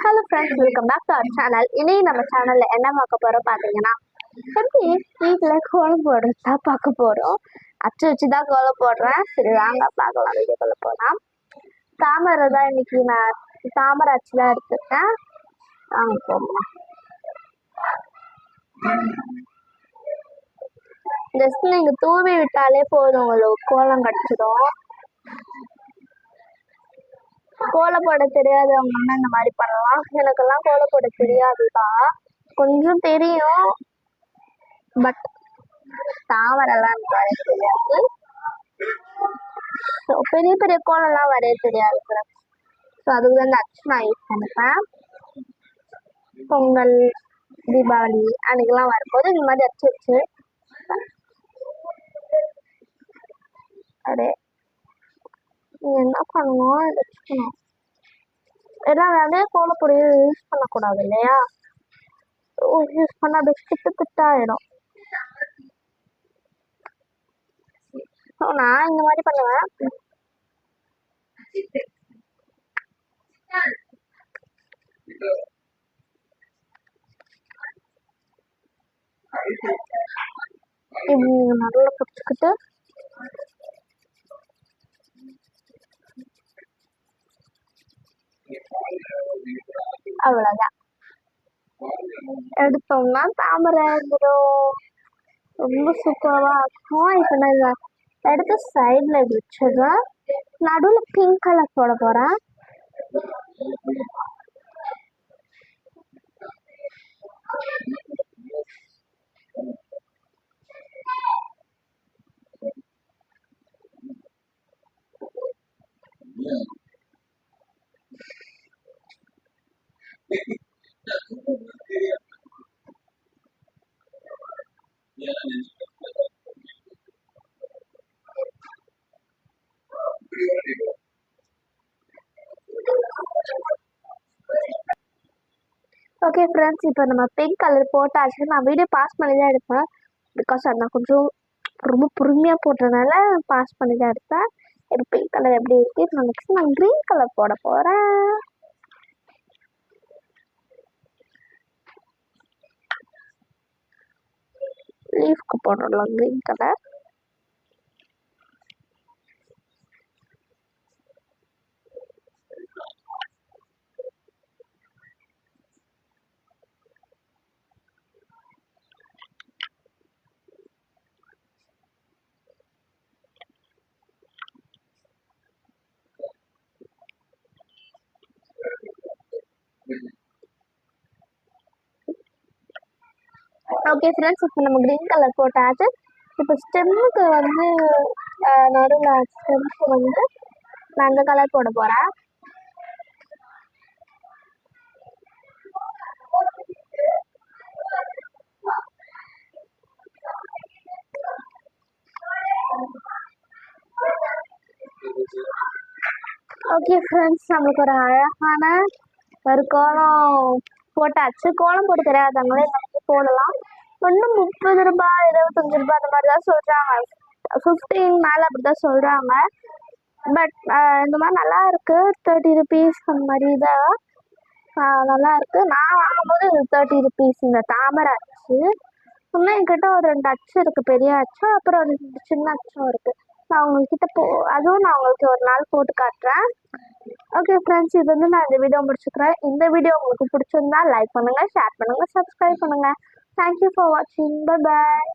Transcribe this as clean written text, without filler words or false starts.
Hello friends, welcome back to our channel. இன்னைக்கு நம்ம சேனலில் என்ன பார்க்க போகிறோம் பார்த்தீங்கன்னா, எப்படி வீட்டில் கோலம் போடுறதா பார்க்க போகிறோம். அச்சு வச்சு தான் கோலம் போடுறேன். சரி வாங்க பார்க்கலாம், வீடியோக்குள்ள போகலாம். தாமரை தான் இன்னைக்கு நான் தாமரை அச்சு தான் எடுத்துருக்கேன். வாங்க போகலாம். ஜஸ்ட் நீங்கள் தூவி விட்டாலே போதும், உங்களுக்கு கோலம் கிடச்சிடும். கோலம் போட தெரியாதவங்கன்னா இந்த மாதிரி பண்ணலாம். எனக்கெல்லாம் கோலம் போட தெரியாதுதான், கொஞ்சம் தெரியும், பட் தாவரெல்லாம் எனக்கு வரைய தெரியாது. ஸோ பெரிய பெரிய கோலம்லாம் வரைய தெரியாது. ஸோ அதுக்கு தான் இந்த அச்சு நான் யூஸ் பண்ணிப்பேன். பொங்கல், தீபாவளி அன்னைக்கெல்லாம் வரும்போது இந்த மாதிரி அச்சு வச்சு அப்படியே நீங்கள் என்ன பண்ணணும், வச்சுக்கணும். ஏன்னா நிறைய கோலப்பொடி யூஸ் பண்ணக்கூடாது இல்லையா? யூஸ் பண்ணால் அப்படியே திட்டு திட்டாயிடும். ஸோ நான் இந்த மாதிரி பண்ணுவேன். இப்படி நீங்கள் நடுவில் பிடிச்சிக்கிட்டு அவ்வளோதான் எடுத்தோம்னா தாமரை இருந்துடும். ரொம்ப சூப்பராக இருக்கும். இப்போ நான் இதை எடுத்து சைடில் வச்சிடுறேன். நடுவில் பிங்க் கலர் போட போகிறேன். ஓகே ஃப்ரெண்ட்ஸ், இப்போ நம்ம பிங்க் கலர் போட்டாச்சு. நான் வீடியோ பாஸ் பண்ணி தான் எடுப்பேன், பிகாஸ் நான் கொஞ்சம் ரொம்ப பொறுமையாக போட்டதுனால பாஸ் பண்ணி தான் எடுப்பேன். இப்போ பிங்க் கலர் எப்படி இருக்கு, இப்போ நெக்ஸ்ட் நான் க்ரீன் கலர் போட போகிறேன். லீஃப்க்கு போடலாம் க்ரீன் கலர். ஓகே ஃப்ரெண்ட்ஸ், இப்போ நம்ம க்ரீன் கலர் போட்டாச்சு. இப்போ ஸ்டெம்முக்கு வந்து நடுவில் ஸ்டெம்முக்கு வந்து நான் அந்த கலர் போட போகிறேன். ஓகே ஃப்ரெண்ட்ஸ், நம்மளுக்கு ஒரு அழகான ஒரு கோலம் போட்டாச்சு. கோலம் போட்டு தெரியாதவங்களே நமக்கு போடலாம். ஒன்றும் 30 ரூபாய் 25 ரூபாய் அந்த மாதிரி தான் சொல்கிறாங்க. 15 மேலே அப்படி தான் சொல்கிறாங்க. பட் இந்த மாதிரி நல்லா இருக்குது. 30 ருபீஸ் அந்த மாதிரி தான் நல்லா இருக்குது. நான் வாங்கும்போது 30 ருபீஸ் இந்த தாமரை அச்சு. இன்னும் என்கிட்ட ஒரு 2 அச்சு இருக்குது, பெரிய அச்சு, அப்புறம் 2 சின்ன அச்சும் இருக்குது. நான் உங்கள்கிட்ட அதுவும் நான் உங்களுக்கு ஒரு நாள் போட்டு காட்டுறேன். ஓகே ஃப்ரெண்ட்ஸ், இது வந்து நான் இந்த வீடியோ முடிச்சுக்கிறேன். இந்த வீடியோ உங்களுக்கு பிடிச்சிருந்தா லைக் பண்ணுங்கள், ஷேர் பண்ணுங்கள், சப்ஸ்கிரைப் பண்ணுங்கள். தேங்க்யூ ஃபார் வாட்சிங். Bye bye.